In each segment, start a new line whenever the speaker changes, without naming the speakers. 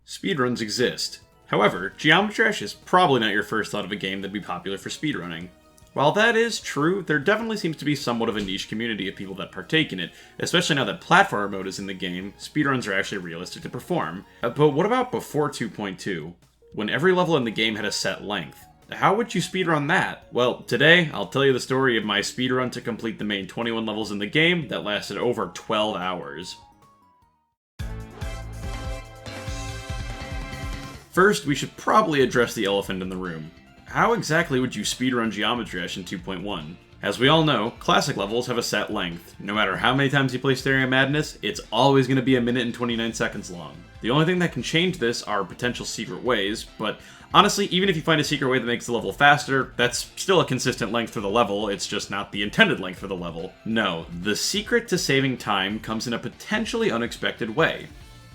Speedruns exist. However, Geometry Dash is probably not your first thought of a game that'd be popular for speedrunning. While that is true, there definitely seems to be somewhat of a niche community of people that partake in it, especially now that platformer mode is in the game. Speedruns are actually realistic to perform. But what about before 2.2, when every level in the game had a set length? How would you speedrun that? Well, today, I'll tell you the story of my speedrun to complete the main 21 levels in the game that lasted over 12 hours. First, we should probably address the elephant in the room. How exactly would you speedrun Geometry Dash in 2.1? As we all know, classic levels have a set length. No matter how many times you play Stereo Madness, it's always going to be 1 minute and 29 seconds long. The only thing that can change this are potential secret ways, but honestly, even if you find a secret way that makes the level faster, that's still a consistent length for the level, it's just not the intended length for the level. No, the secret to saving time comes in a potentially unexpected way.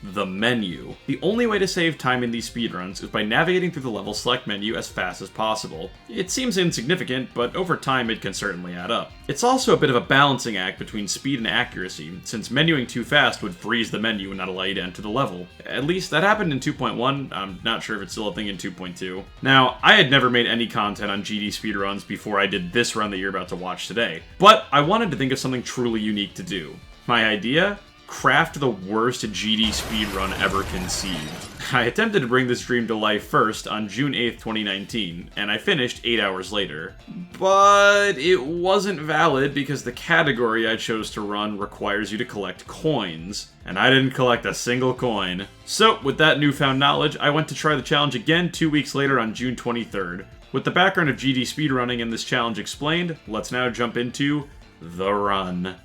The menu. The only way to save time in these speedruns is by navigating through the level select menu as fast as possible. It seems insignificant, but over time it can certainly add up. It's also a bit of a balancing act between speed and accuracy, since menuing too fast would freeze the menu and not allow you to enter the level. At least that happened in 2.1, I'm not sure if it's still a thing in 2.2. Now, I had never made any content on GD speedruns before I did this run that you're about to watch today, but I wanted to think of something truly unique to do. My idea? Craft the worst GD speedrun ever conceived. I attempted to bring this dream to life first on June 8th, 2019, and I finished 8 hours later. But it wasn't valid because the category I chose to run requires you to collect coins, and I didn't collect a single coin. So, with that newfound knowledge, I went to try the challenge again 2 weeks later on June 23rd. With the background of GD speedrunning and this challenge explained, let's now jump into the run.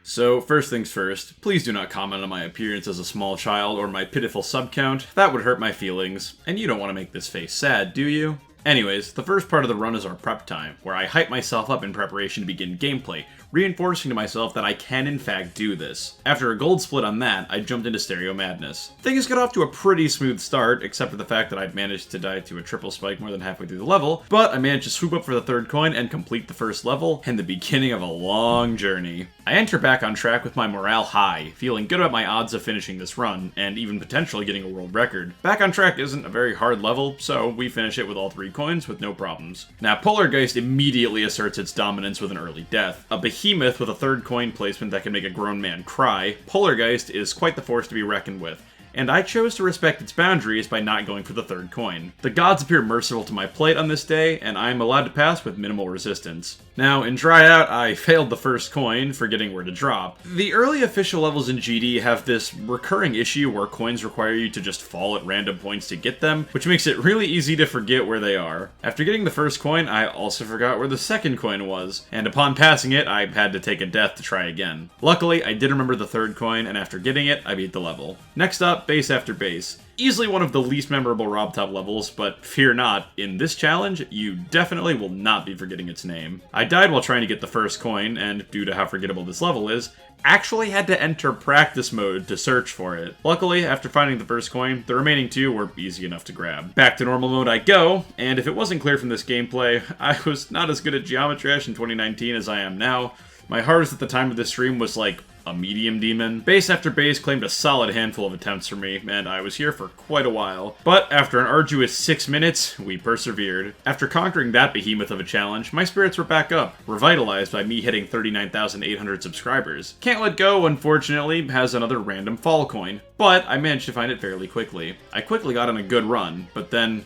So, first things first, please do not comment on my appearance as a small child or my pitiful sub count. That would hurt my feelings, and you don't want to make this face sad, do you? Anyways, the first part of the run is our prep time, where I hype myself up in preparation to begin gameplay, reinforcing to myself that I can in fact do this. After a gold split on that, I jumped into Stereo Madness. Things got off to a pretty smooth start, except for the fact that I'd managed to die to a triple spike more than halfway through the level, but I managed to swoop up for the third coin and complete the first level, and the beginning of a long journey. I enter back on track with my morale high, feeling good about my odds of finishing this run, and even potentially getting a world record. Back on track isn't a very hard level, so we finish it with all 3 coins with no problems. Now, Polargeist immediately asserts its dominance with an early death. A behemoth with a 3rd coin placement that can make a grown man cry, Polargeist is quite the force to be reckoned with, and I chose to respect its boundaries by not going for the 3rd coin. The gods appear merciful to my plight on this day, and I am allowed to pass with minimal resistance. Now, in Dry Out, I failed the 1st coin, forgetting where to drop. The early official levels in GD have this recurring issue where coins require you to just fall at random points to get them, which makes it really easy to forget where they are. After getting the 1st coin, I also forgot where the 2nd coin was, and upon passing it, I had to take a death to try again. Luckily, I did remember the 3rd coin, and after getting it, I beat the level. Next up, base after base. Easily one of the least memorable RobTop levels, but fear not, in this challenge, you definitely will not be forgetting its name. I died while trying to get the 1st coin, and due to how forgettable this level is, actually had to enter practice mode to search for it. Luckily, after finding the 1st coin, the remaining 2 were easy enough to grab. Back to normal mode I go, and if it wasn't clear from this gameplay, I was not as good at Geometry Dash in 2019 as I am now. My hardest at the time of this stream was like a medium demon. Base after base claimed a solid handful of attempts for me, and I was here for quite a while. But after an arduous 6 minutes, we persevered. After conquering that behemoth of a challenge, my spirits were back up, revitalized by me hitting 39,800 subscribers. Can't Let Go, unfortunately, has another random fall coin, but I managed to find it fairly quickly. I quickly got on a good run, but then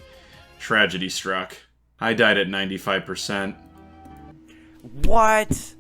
tragedy struck. I died at 95%.
What?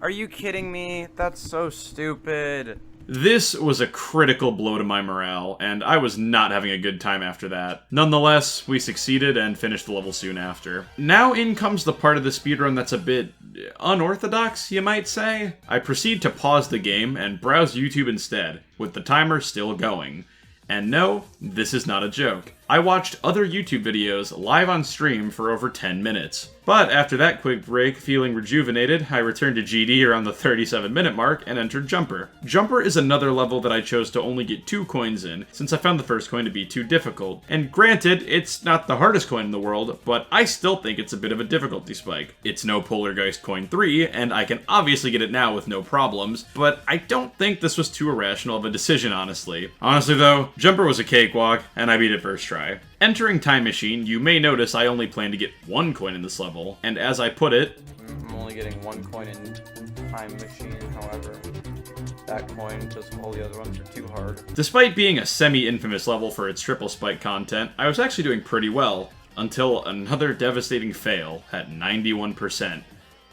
Are you kidding me? That's so stupid.
This was a critical blow to my morale, and I was not having a good time after that. Nonetheless, we succeeded and finished the level soon after. Now in comes the part of the speedrun that's a bit unorthodox, you might say. I proceed to pause the game and browse YouTube instead, with the timer still going. And no, this is not a joke. I watched other YouTube videos live on stream for over 10 minutes. But after that quick break, feeling rejuvenated, I returned to GD around the 37-minute mark and entered Jumper. Jumper is another level that I chose to only get 2 coins in, since I found the first coin to be too difficult. And granted, it's not the hardest coin in the world, but I still think it's a bit of a difficulty spike. It's no Poltergeist coin 3, and I can obviously get it now with no problems, but I don't think this was too irrational of a decision, honestly. Honestly though, Jumper was a cakewalk, and I beat it first try. Entering Time Machine, you may notice I only plan to get 1 coin in this level, and as I put it...
I'm only getting 1 coin in Time Machine, however, that coin, because all the other ones are too hard.
Despite being a semi-infamous level for its triple spike content, I was actually doing pretty well, until another devastating fail at 91%,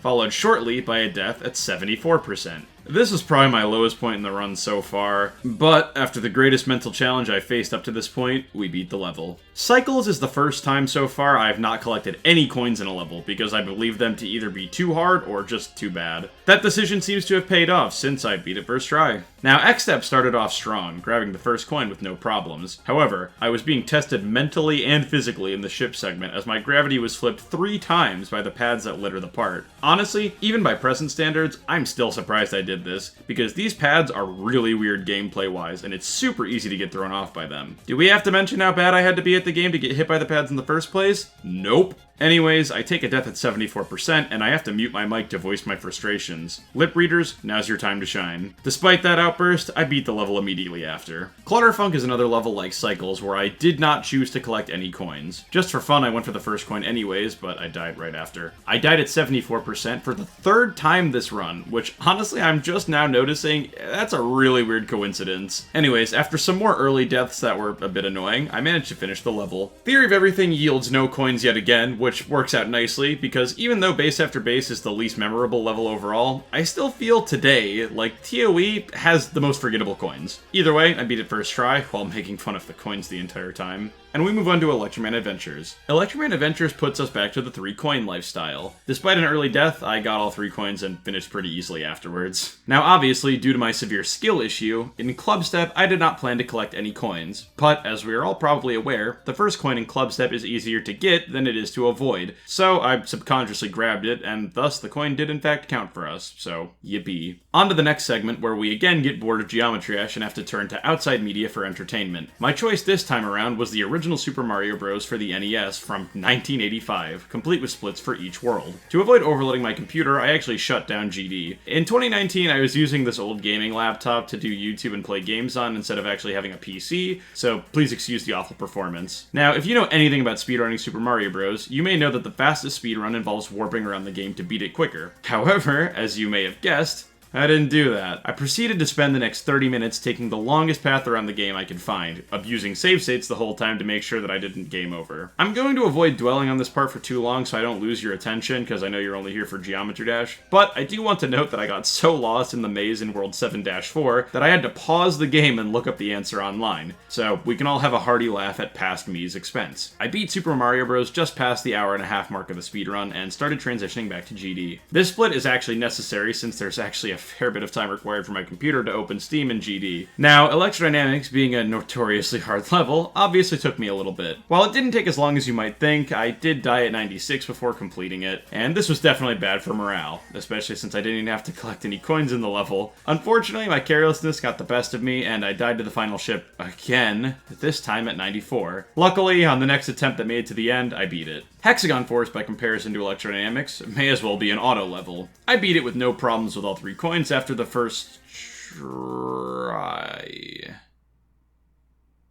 followed shortly by a death at 74%. This is probably my lowest point in the run so far, but after the greatest mental challenge I faced up to this point, we beat the level. Cycles is the first time so far I have not collected any coins in a level, because I believe them to either be too hard or just too bad. That decision seems to have paid off since I beat it first try. Now, X-Step started off strong, grabbing the first coin with no problems. However, I was being tested mentally and physically in the ship segment as my gravity was flipped 3 times by the pads that litter the part. Honestly, even by present standards, I'm still surprised I did this, because these pads are really weird gameplay-wise, and it's super easy to get thrown off by them. Do we have to mention how bad I had to be at the game to get hit by the pads in the first place? Nope. Anyways, I take a death at 74%, and I have to mute my mic to voice my frustrations. Lip readers, now's your time to shine. Despite that outburst, I beat the level immediately after. Clutterfunk is another level like Cycles where I did not choose to collect any coins. Just for fun, I went for the first coin anyways, but I died right after. I died at 74% for the 3rd time this run, which honestly I'm just now noticing that's a really weird coincidence. Anyways, after some more early deaths that were a bit annoying, I managed to finish the level. Theory of Everything yields no coins yet again, which works out nicely, because even though Base After Base is the least memorable level overall, I still feel today like TOE has the most forgettable coins. Either way, I beat it first try, while making fun of the coins the entire time. And we move on to Electroman Adventures. Electroman Adventures puts us back to the 3-coin lifestyle. Despite an early death, I got all 3 coins and finished pretty easily afterwards. Now obviously, due to my severe skill issue, in Club Step I did not plan to collect any coins. But, as we are all probably aware, the first coin in Club Step is easier to get than it is to avoid. So I subconsciously grabbed it, and thus the coin did in fact count for us, so yippee. On to the next segment, where we again get bored of Geometry Dash and have to turn to outside media for entertainment. My choice this time around was the original Super Mario Bros. For the NES from 1985, complete with splits for each world. To avoid overloading my computer, I actually shut down GD. In 2019, I was using this old gaming laptop to do YouTube and play games on instead of actually having a PC, so please excuse the awful performance. Now, if you know anything about speedrunning Super Mario Bros., you may know that the fastest speedrun involves warping around the game to beat it quicker. However, as you may have guessed, I didn't do that. I proceeded to spend the next 30 minutes taking the longest path around the game I could find, abusing save states the whole time to make sure that I didn't game over. I'm going to avoid dwelling on this part for too long so I don't lose your attention, because I know you're only here for Geometry Dash, but I do want to note that I got so lost in the maze in World 7-4 that I had to pause the game and look up the answer online, so we can all have a hearty laugh at past me's expense. I beat Super Mario Bros. Just past the hour-and-a-half mark of the speedrun and started transitioning back to GD. This split is actually necessary since there's actually a fair bit of time required for my computer to open Steam in GD. Now, Electrodynamics, being a notoriously hard level, obviously took me a little bit. While it didn't take as long as you might think, I did die at 96 before completing it, and this was definitely bad for morale, especially since I didn't even have to collect any coins in the level. Unfortunately, my carelessness got the best of me, and I died to the final ship again, this time at 94. Luckily, on the next attempt that made it to the end, I beat it. Hexagon Force, by comparison to Electrodynamics, may as well be an auto level. I beat it with no problems with all 3 coins after the first try.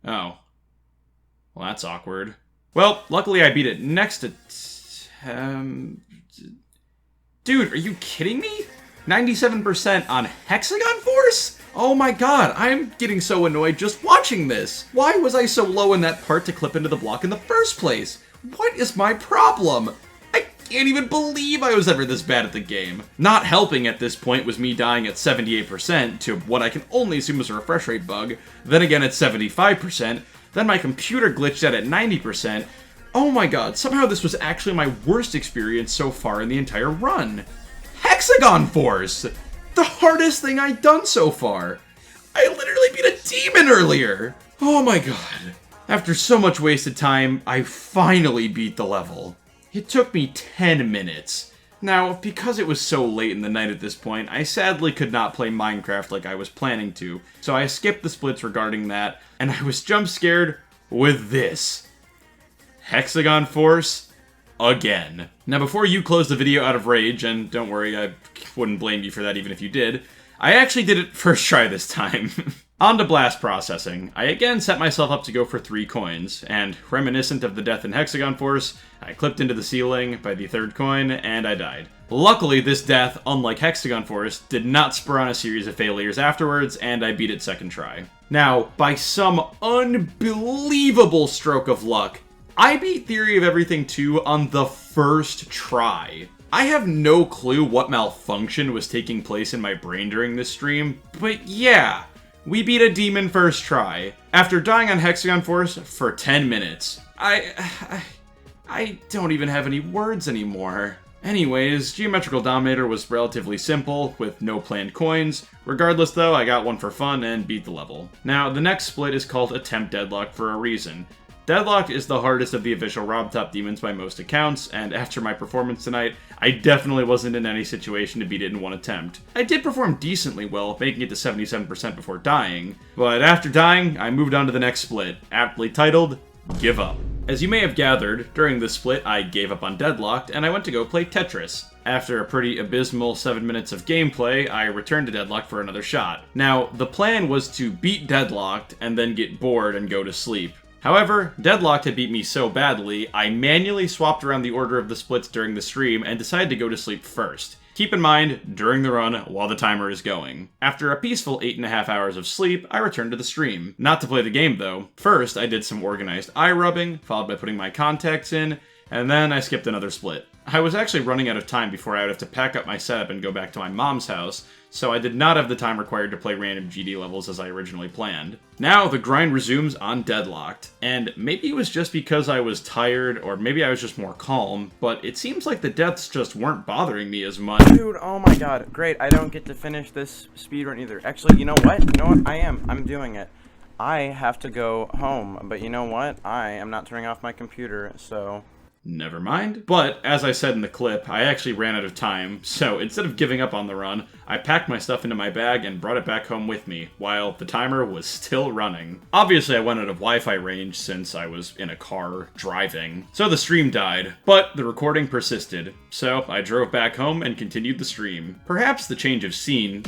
Oh. Well, that's awkward. Well, luckily I beat it next to... Dude, are you kidding me? 97% on Hexagon Force? Oh my god, I'm getting so annoyed just watching this. Why was I so low in that part to clip into the block in the first place? What is my problem? I can't even believe I was ever this bad at the game. Not helping at this point was me dying at 78% to what I can only assume was a refresh rate bug, then again at 75%, then my computer glitched out at 90%. Oh my god, somehow this was actually my worst experience so far in the entire run. Hexagon Force! The hardest thing I've done so far. I literally beat a demon earlier. Oh my god. After so much wasted time, I finally beat the level. It took me 10 minutes. Now, because it was so late in the night at this point, I sadly could not play Minecraft like I was planning to, so I skipped the splits regarding that, and I was jump scared with this. Hexagon Force again. Now, before you close the video out of rage, and don't worry, I wouldn't blame you for that even if you did, I actually did it first try this time. On to blast processing. I again set myself up to go for 3 coins, and reminiscent of the death in Hexagon Force, I clipped into the ceiling by the 3rd coin, and I died. Luckily, this death, unlike Hexagon Force, did not spur on a series of failures afterwards, and I beat it 2nd try. Now, by some unbelievable stroke of luck, I beat Theory of Everything 2 on the 1st try. I have no clue what malfunction was taking place in my brain during this stream, but yeah, we beat a demon 1st try, after dying on Hexagon Force for 10 minutes. I don't even have any words anymore. Anyways, Geometrical Dominator was relatively simple, with no planned coins. Regardless though, I got one for fun and beat the level. Now, the next split is called Attempt Deadlock for a reason. Deadlocked is the hardest of the official RobTop demons by most accounts, and after my performance tonight, I definitely wasn't in any situation to beat it in one attempt. I did perform decently well, making it to 77% before dying, but after dying, I moved on to the next split, aptly titled, Give Up. As you may have gathered, during this split I gave up on Deadlocked, and I went to go play Tetris. After a pretty abysmal 7 minutes of gameplay, I returned to Deadlocked for another shot. Now, the plan was to beat Deadlocked, and then get bored and go to sleep. However, Deadlocked had beat me so badly, I manually swapped around the order of the splits during the stream and decided to go to sleep first. Keep in mind, during the run, while the timer is going. After a peaceful 8.5 hours of sleep, I returned to the stream. Not to play the game though. First, I did some organized eye rubbing, followed by putting my contacts in, and then I skipped another split. I was actually running out of time before I would have to pack up my setup and go back to my mom's house, so I did not have the time required to play random GD levels as I originally planned. Now, the grind resumes on Deadlocked, and maybe it was just because I was tired, or maybe I was just more calm, but it seems like the deaths just weren't bothering me as much.
Dude, oh my god, great, I don't get to finish this speedrun either. Actually, you know what? I'm doing it. I have to go home, but you know what? I am not turning off my computer, so...
Never mind. But, as I said in the clip, I actually ran out of time, so instead of giving up on the run, I packed my stuff into my bag and brought it back home with me, while the timer was still running. Obviously I went out of Wi-Fi range since I was in a car, driving, so the stream died, but the recording persisted, so I drove back home and continued the stream. Perhaps the change of scene...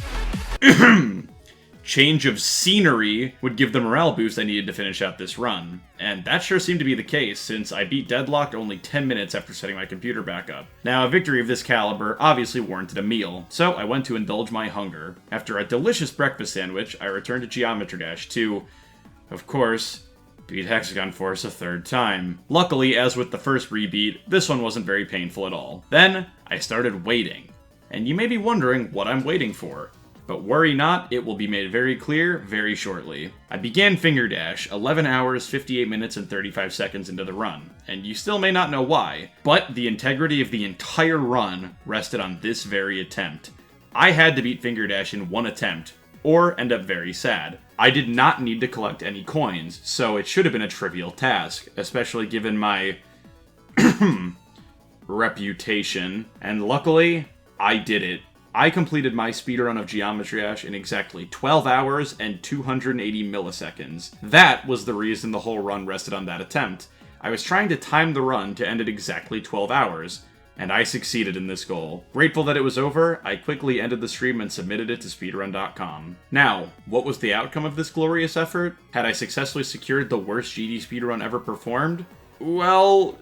change of scenery would give the morale boost I needed to finish out this run. And that sure seemed to be the case, since I beat Deadlocked only 10 minutes after setting my computer back up. Now, a victory of this caliber obviously warranted a meal, so I went to indulge my hunger. After a delicious breakfast sandwich, I returned to Geometry Dash to, of course, beat Hexagon Force a 3rd time. Luckily, as with the first rebeat, this one wasn't very painful at all. Then, I started waiting. And you may be wondering what I'm waiting for. But worry not, it will be made very clear very shortly. I began Finger Dash 11 hours, 58 minutes, and 35 seconds into the run, and you still may not know why, but the integrity of the entire run rested on this very attempt. I had to beat Finger Dash in one attempt, or end up very sad. I did not need to collect any coins, so it should have been a trivial task, especially given my reputation, and luckily, I did it. I completed my speedrun of Geometry Dash in exactly 12 hours and 280 milliseconds. That was the reason the whole run rested on that attempt. I was trying to time the run to end at exactly 12 hours, and I succeeded in this goal. Grateful that it was over, I quickly ended the stream and submitted it to speedrun.com. Now, what was the outcome of this glorious effort? Had I successfully secured the worst GD speedrun ever performed? Well,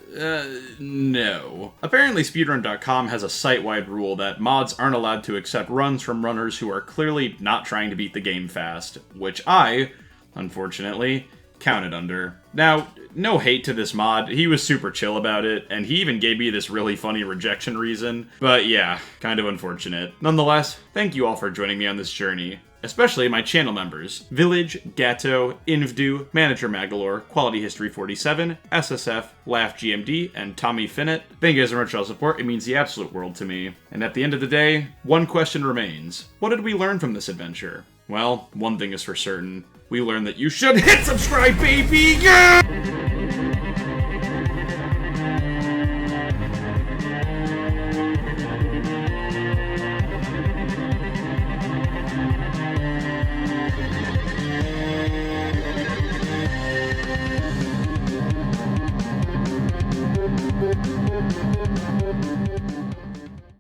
no. Apparently speedrun.com has a site-wide rule that mods aren't allowed to accept runs from runners who are clearly not trying to beat the game fast, which I, unfortunately, counted under. Now, no hate to this mod, he was super chill about it, and he even gave me this really funny rejection reason, but yeah, kind of unfortunate. Nonetheless, thank you all for joining me on this journey. Especially my channel members, Village, Gatto, Invdu, Manager Magalore, Quality History 47, SSF, Laugh GMD, and Tommy Finnett. Thank you guys so much for all support, it means the absolute world to me. And at the end of the day, one question remains. What did we learn from this adventure? Well, one thing is for certain. we learn that you should hit subscribe, baby! Yeah!